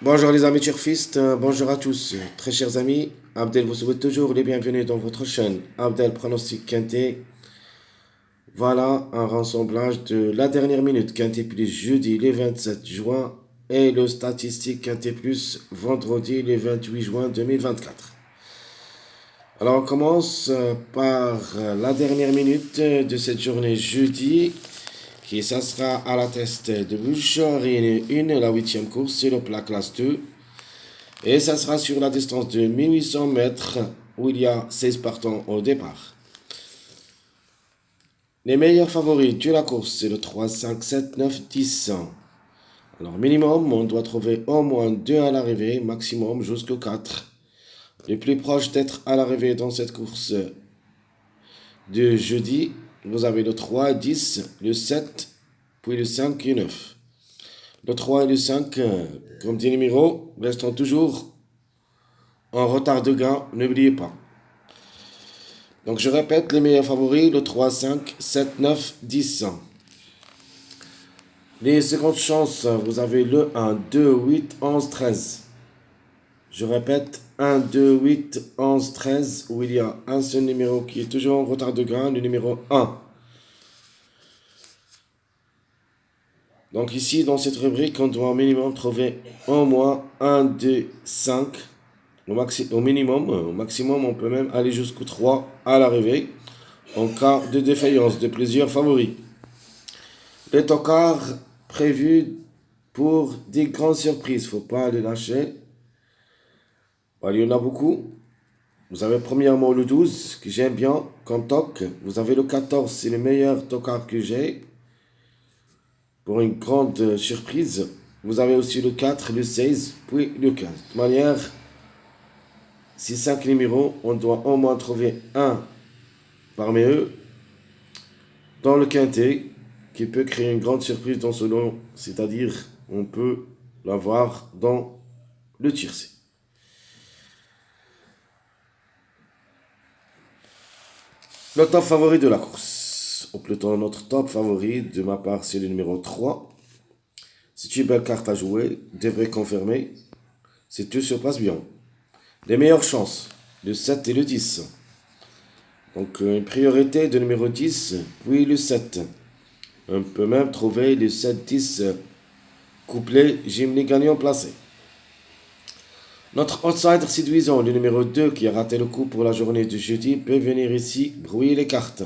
Bonjour les amis turfistes, bonjour à tous. Très chers amis, Abdel vous souhaite toujours les bienvenus dans votre chaîne. Abdel Pronostic Quintet. Voilà un rassemblage de la dernière minute Quintet Plus jeudi le 27 juin et le statistique Quintet Plus vendredi le 28 juin 2024. Alors on commence par la dernière minute de cette journée jeudi qui ça sera à la test de Boucherie 1, la huitième course, c'est le plat classe 2. Et ça sera sur la distance de 1800 mètres où il y a 16 partants au départ. Les meilleurs favoris de la course, c'est le 3, 5, 7, 9, 10. Alors minimum, on doit trouver au moins 2 à l'arrivée, maximum jusqu'au 4. Les plus proches d'être à l'arrivée dans cette course de jeudi, vous avez le 3, 10, le 7, puis le 5 et 9. Le 3 et le 5, comme dit numéro, restent toujours en retard de gain, n'oubliez pas. Donc je répète les meilleurs favoris, le 3, 5, 7, 9, 10. Les secondes chances, vous avez le 1, 2, 8, 11, 13. Je répète, 1, 2, 8, 11, 13, où il y a un seul numéro qui est toujours en retard de gain, le numéro 1. Donc ici, dans cette rubrique, on doit au minimum trouver au moins 1, 2, 5. Au minimum, au maximum, on peut même aller jusqu'au 3 à l'arrivée, en cas de défaillance de plusieurs favoris. Les tocards prévus pour des grandes surprises, faut pas les lâcher. Il y en a beaucoup. Vous avez premièrement le 12 que j'aime bien comme toc. Vous avez le 14, c'est le meilleur tocard que j'ai pour une grande surprise. Vous avez aussi le 4, le 16, puis le 15. De toute manière, ces 5 numéros, on doit au moins trouver un parmi eux dans le quintet qui peut créer une grande surprise dans ce lot, c'est-à-dire on peut l'avoir dans le tiercé. Le top favori de la course, ou plutôt notre top favori de ma part, c'est le numéro 3. C'est une belle carte à jouer, devrait confirmer, si tout se passe bien. Les meilleures chances, le 7 et le 10. Donc une priorité de numéro 10, puis le 7. On peut même trouver le 7-10 couplé Jimny gagnant placé. Notre outsider séduisant, le numéro 2 qui a raté le coup pour la journée de jeudi, peut venir ici brouiller les cartes.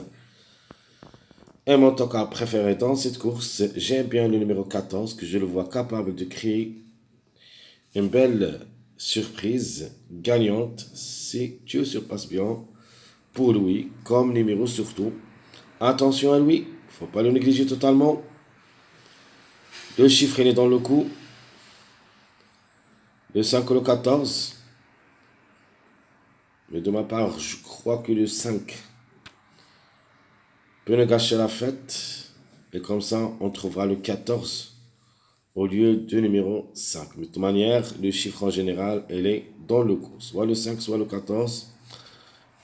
Et mon tocard préféré dans cette course, j'aime bien le numéro 14 que je le vois capable de créer une belle surprise gagnante si tout se passe bien pour lui, comme numéro surtout. Attention à lui, faut pas le négliger totalement. Le chiffre il est dans le coup. Le 5 ou le 14. Mais de ma part, je crois que le 5 peut nous gâcher la fête. Et comme ça, on trouvera le 14 au lieu du numéro 5. Mais de toute manière, le chiffre en général, il est dans le coup. Soit le 5, soit le 14.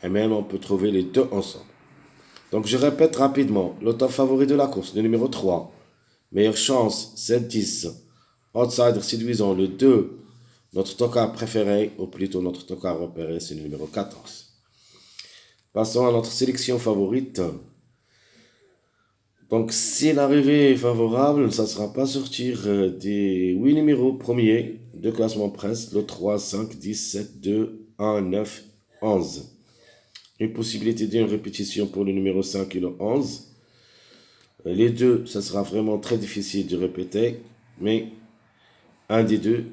Et même, on peut trouver les deux ensemble. Donc, je répète rapidement. Le top favori de la course, le numéro 3. Meilleure chance, 7-10. Outsider séduisant, le 2. Notre tocard préféré, ou plutôt notre tocard repéré, c'est le numéro 14. Passons à notre sélection favorite. Donc, si l'arrivée est favorable, ça ne sera pas sortir des 8 numéros premiers de classement presse, le 3, 5, 10, 7, 2, 1, 9, 11. Une possibilité d'une répétition pour le numéro 5 et le 11. Les deux, ça sera vraiment très difficile de répéter, mais un des deux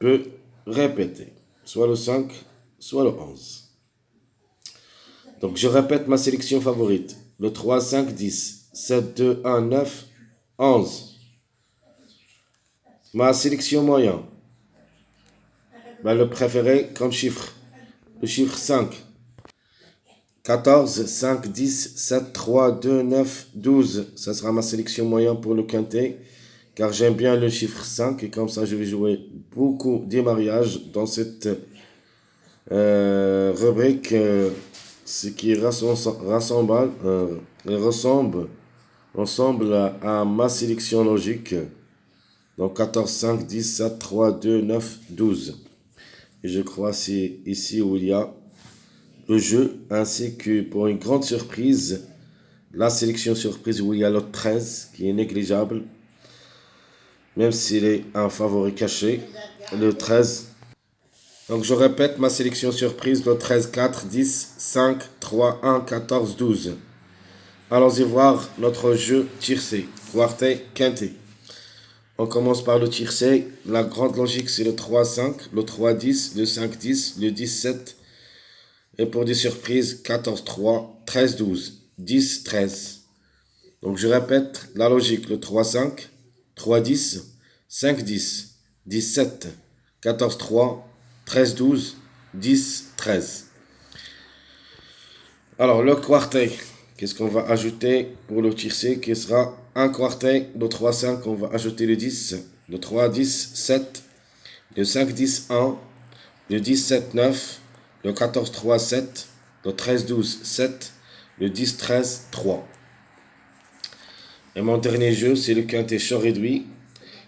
peut répéter, soit le 5, soit le 11. Donc, je répète ma sélection favorite. Le 3, 5, 10, 7, 2, 1, 9, 11. Ma sélection moyen. Le préféré comme chiffre. Le chiffre 5. 14, 5, 10, 7, 3, 2, 9, 12. Ça sera ma sélection moyen pour le quintet. Car j'aime bien le chiffre 5. Et comme ça, je vais jouer beaucoup des mariages dans cette rubrique. Ce qui ressemble à ma sélection logique. Donc 14, 5, 10, 7, 3, 2, 9, 12. Et je crois que c'est ici où il y a le jeu, ainsi que pour une grande surprise, la sélection surprise où il y a le 13 qui est négligeable, même s'il est un favori caché, le 13. Donc je répète ma sélection surprise, le 13, 4, 10, 5, 3, 1, 14, 12. Allons-y voir notre jeu tiercé, quartet, quintet. On commence par le tiercé. La grande logique, c'est le 3-5, le 3-10, le 5-10, le 10-7. Et pour des surprises, 14-3, 13-12, 10-13. Donc je répète la logique, le 3-5, 3-10, 5-10, 17, 14-3, 13-12, 10-13. Alors le quartet, qu'est-ce qu'on va ajouter pour le tiercé qui sera un quartet, le 3-5, on va ajouter le 10, le 3-10, 7, le 5-10, 1, le 10-7, 9, le 14-3, 7, le 13-12, 7, le 10-13, 3. Et mon dernier jeu, c'est le quintet short réduit,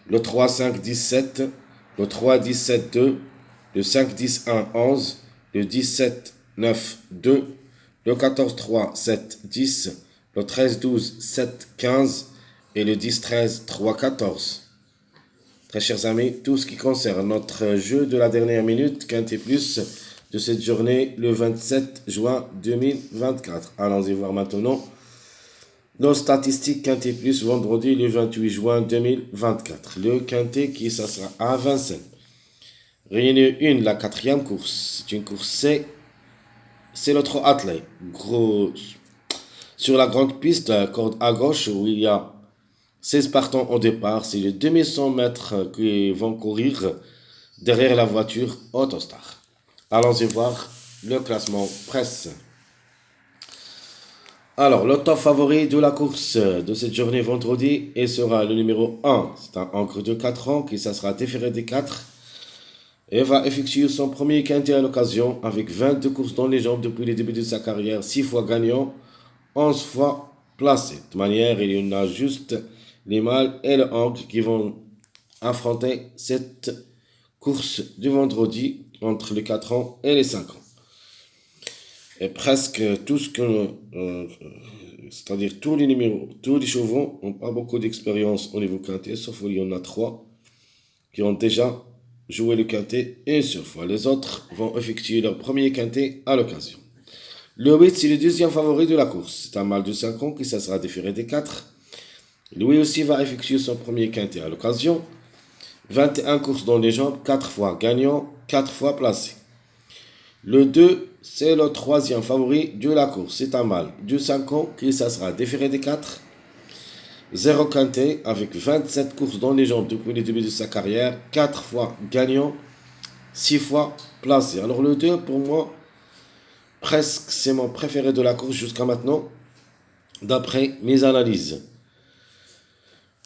le 3-5-17, le 3-17, 2, le 5-10-1, 11, le 17-9, 2, le 14-3, 7, 10, le 13-12, 7, 15 et le 10-13, 3, 14. Très chers amis, tout ce qui concerne notre jeu de la dernière minute, Quintet Plus, de cette journée, le 27 juin 2024. Allons-y voir maintenant nos statistiques Quintet Plus, vendredi, le 28 juin 2024. Le Quintet qui, ça sera à Vincennes. Réunion 1, la quatrième course. C'est une course C. C'est notre athlète. Gros. Sur la grande piste, corde à gauche, où il y a 16 partants au départ. C'est les 2100 mètres qui vont courir derrière la voiture Autostar. Allons-y voir le classement presse. Alors, le top favori de la course de cette journée vendredi et sera le numéro 1. C'est un ancre de 4 ans qui ça sera déféré des 4 et va effectuer son premier quintet à l'occasion avec 22 courses dans les jambes depuis le début de sa carrière, 6 fois gagnant, 11 fois placé. De toute manière, il y en a juste les mâles et le ancre qui vont affronter cette course du vendredi entre les 4 ans et les 5 ans. Et presque tout ce que, c'est-à-dire tous les numéros, tous les chevaux n'ont pas beaucoup d'expérience au niveau quintet, sauf qu'il y en a 3 qui ont déjà joué le quintet une seule fois. Les autres vont effectuer leur premier quintet à l'occasion. Le 8, c'est le deuxième favori de la course. C'est un mâle de 5 ans qui ça sera déféré des 4. Lui aussi va effectuer son premier quintet à l'occasion. 21 courses dans les jambes, 4 fois gagnant, 4 fois placé. Le 2, c'est le troisième favori de la course. C'est un mâle de 5 ans qui ça sera déféré des 4. 0 quintet avec 27 courses dans les jambes depuis le début de sa carrière. 4 fois gagnant, 6 fois placé. Alors le 2, pour moi, presque c'est mon préféré de la course jusqu'à maintenant, d'après mes analyses.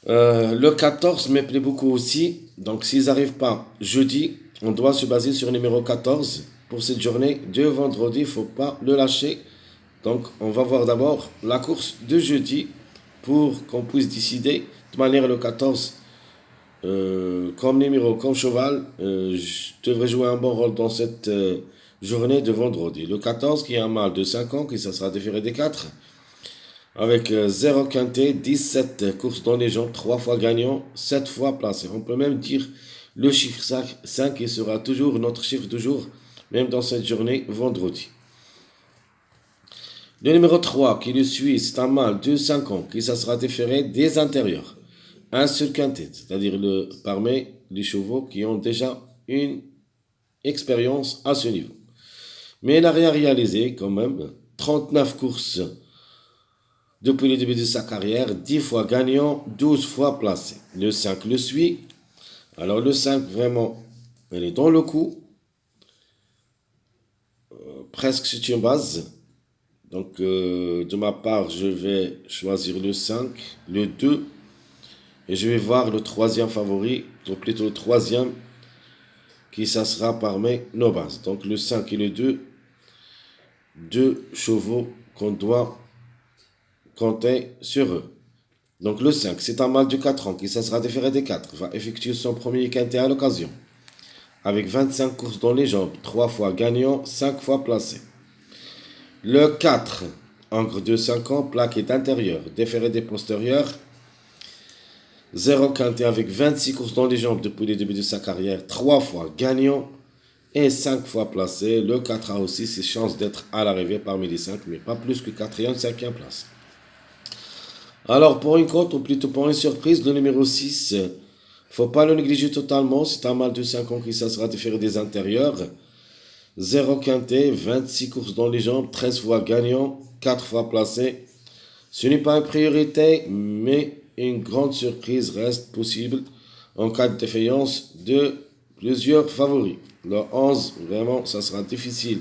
Le 14 me plaît beaucoup aussi. Donc s'ils n'arrivent pas jeudi, on doit se baser sur le numéro 14 pour cette journée de vendredi. Il ne faut pas le lâcher. Donc on va voir d'abord la course de jeudi pour qu'on puisse décider. De toute manière, le 14, comme numéro, comme cheval, je devrais jouer un bon rôle dans cette journée de vendredi. Le 14 qui est un mâle de 5 ans, qui ça sera déféré des 4. Avec 0 quintet, 17 courses dans les jambes, 3 fois gagnant, 7 fois placé. On peut même dire le chiffre 5 qui sera toujours notre chiffre du jour, même dans cette journée vendredi. Le numéro 3 qui le suit, c'est un mâle de 5 ans qui ça sera déféré des intérieurs. Un seul quintet, c'est-à-dire parmi les chevaux qui ont déjà une expérience à ce niveau. Mais il n'a rien réalisé quand même. 39 courses depuis le début de sa carrière, 10 fois gagnant, 12 fois placé. Le 5 le suit. Alors le 5, vraiment, elle est dans le coup. Presque c'est une base. Donc de ma part, je vais choisir le 5, le 2. Et je vais voir le troisième favori, donc plutôt le troisième, qui ça sera parmi nos bases. Donc le 5 et le 2, deux chevaux qu'on doit compter sur eux. Donc le 5, c'est un mâle de 4 ans qui cessera de faire des 4, va effectuer son premier quintet à l'occasion. Avec 25 courses dans les jambes, 3 fois gagnant, 5 fois placé. Le 4, encre de 5 ans, plaqué d'intérieur, déféré des postérieurs, 0 quintet avec 26 courses dans les jambes depuis le début de sa carrière, 3 fois gagnant et 5 fois placé. Le 4 a aussi ses chances d'être à l'arrivée parmi les 5, mais pas plus que 4e, 5e place. Alors pour une cote, ou plutôt pour une surprise, le numéro 6, faut pas le négliger totalement, c'est un mâle de 5 ans qui sera déféré des intérieurs. 0 quintet, 26 courses dans les jambes, 13 fois gagnant, 4 fois placé. Ce n'est pas une priorité, mais une grande surprise reste possible en cas de défaillance de plusieurs favoris. Le 11, vraiment, ça sera difficile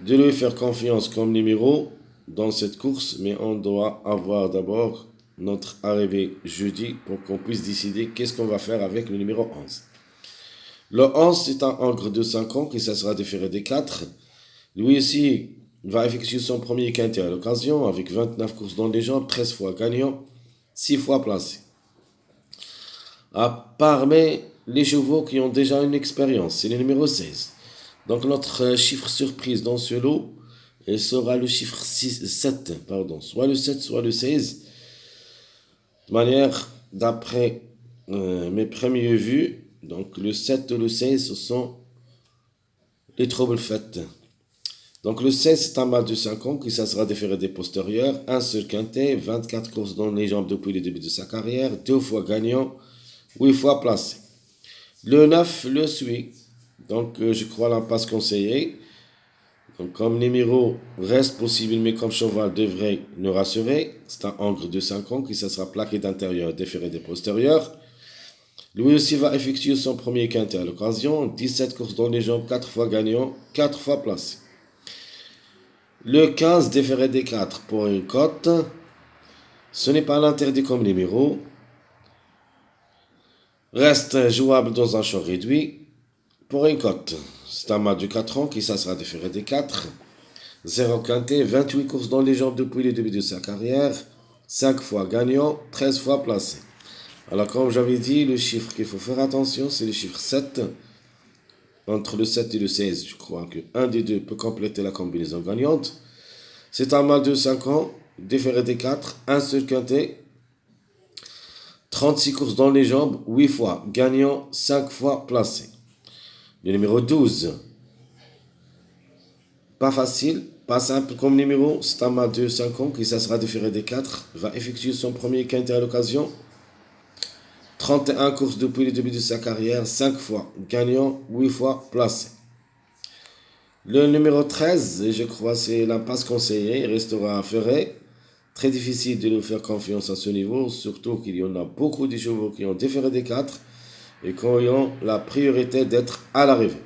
de lui faire confiance comme numéro dans cette course, mais on doit avoir d'abord notre arrivée jeudi pour qu'on puisse décider qu'est-ce qu'on va faire avec le numéro 11. Le 11, c'est un encre de 5 ans qui sera déféré des 4. Lui aussi va effectuer son premier quintet à l'occasion avec 29 courses dans les jambes, 13 fois gagnant, 6 fois placé. Parmi les chevaux qui ont déjà une expérience, c'est le numéro 16. Donc notre chiffre surprise dans ce lot sera le chiffre 7, soit le 7, soit le 16. De manière, d'après mes premières vues, donc le 7 et le 16, ce sont les troubles faits. Donc le 16, c'est un mâle de 5 ans qui sera déféré des postérieurs, un seul quintet, 24 courses dans les jambes depuis le début de sa carrière, 2 fois gagnant, 8 fois placé. Le 9 le suit, donc je crois la passe conseillée. Donc comme numéro reste possible, mais comme cheval devrait nous rassurer, c'est un encre de 5 ans qui sera plaqué d'intérieur, déféré des postérieurs. Lui aussi va effectuer son premier quintet à l'occasion, 17 courses dans les jambes, 4 fois gagnant, 4 fois placé. Le 15 déféré des 4 pour une cote. Ce n'est pas l'interdit comme numéro. Reste jouable dans un champ réduit pour une cote. C'est un mâle de 4 ans qui sera déféré des 4. 0 quintet, 28 courses dans les jambes depuis le début de sa carrière. 5 fois gagnant, 13 fois placé. Alors comme j'avais dit, le chiffre qu'il faut faire attention, c'est le chiffre 7. Entre le 7 et le 16, je crois que un des deux peut compléter la combinaison gagnante. C'est un mâle de 5 ans, déféré des 4, un seul quintet, 36 courses dans les jambes, 8 fois gagnant, 5 fois placé. Le numéro 12, pas facile, pas simple comme numéro, c'est un mâle de 5 ans qui sera déféré des 4, va effectuer son premier quintet à l'occasion. 31 courses depuis le début de sa carrière, 5 fois gagnant, 8 fois placé. Le numéro 13, je crois c'est la passe conseillée, il restera à ferrer. Très difficile de nous faire confiance à ce niveau, surtout qu'il y en a beaucoup de chevaux qui ont déféré des 4 et qui ont la priorité d'être à l'arrivée.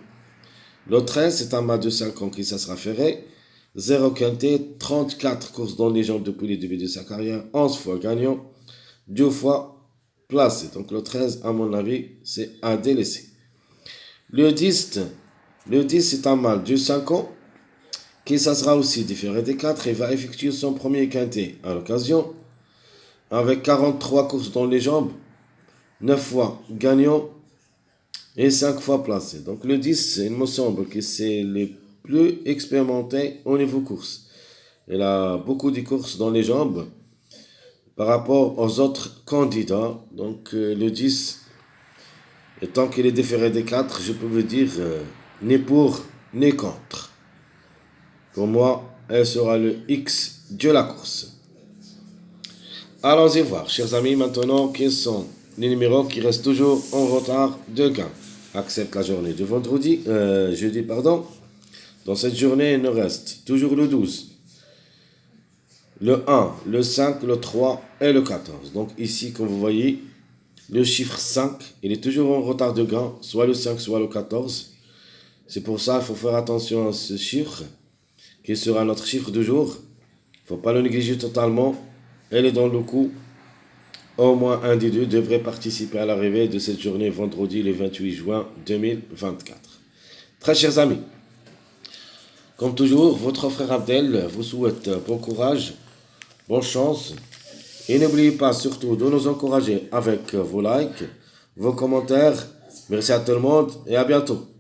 Le 13, c'est un mâle de 5 ans qui sera ferré. 0 quintet, 34 courses dans les jambes depuis le début de sa carrière, 11 fois gagnant, 2 fois placé. Donc le 13, à mon avis, c'est à délaisser. Le 10, c'est un mâle de 5 ans qui sera aussi différé des 4 et va effectuer son premier quintet à l'occasion avec 43 courses dans les jambes, 9 fois gagnant et 5 fois placé. Donc le 10, il me semble que c'est le plus expérimenté au niveau course. Il a beaucoup de courses dans les jambes par rapport aux autres candidats. Donc le 10, et tant qu'il est déféré des 4, je peux vous dire ni pour ni contre. Pour moi, elle sera le X de la course. Allons-y voir, chers amis, maintenant, quels sont les numéros qui restent toujours en retard de gain. Accepte la journée de jeudi. Dans cette journée, il nous reste toujours le 12, le 1, le 5, le 3 et le 14. Donc ici, comme vous voyez, le chiffre 5, il est toujours en retard de gain, soit le 5, soit le 14. C'est pour ça qu'il faut faire attention à ce chiffre, qui sera notre chiffre du jour. Il ne faut pas le négliger totalement. Elle est dans le coup. Au moins un des deux devrait participer à l'arrivée de cette journée vendredi le 28 juin 2024. Très chers amis, comme toujours, votre frère Abdel vous souhaite bon courage, bonne chance Et n'oubliez pas surtout de nous encourager avec vos likes, vos commentaires. Merci à tout le monde et à bientôt.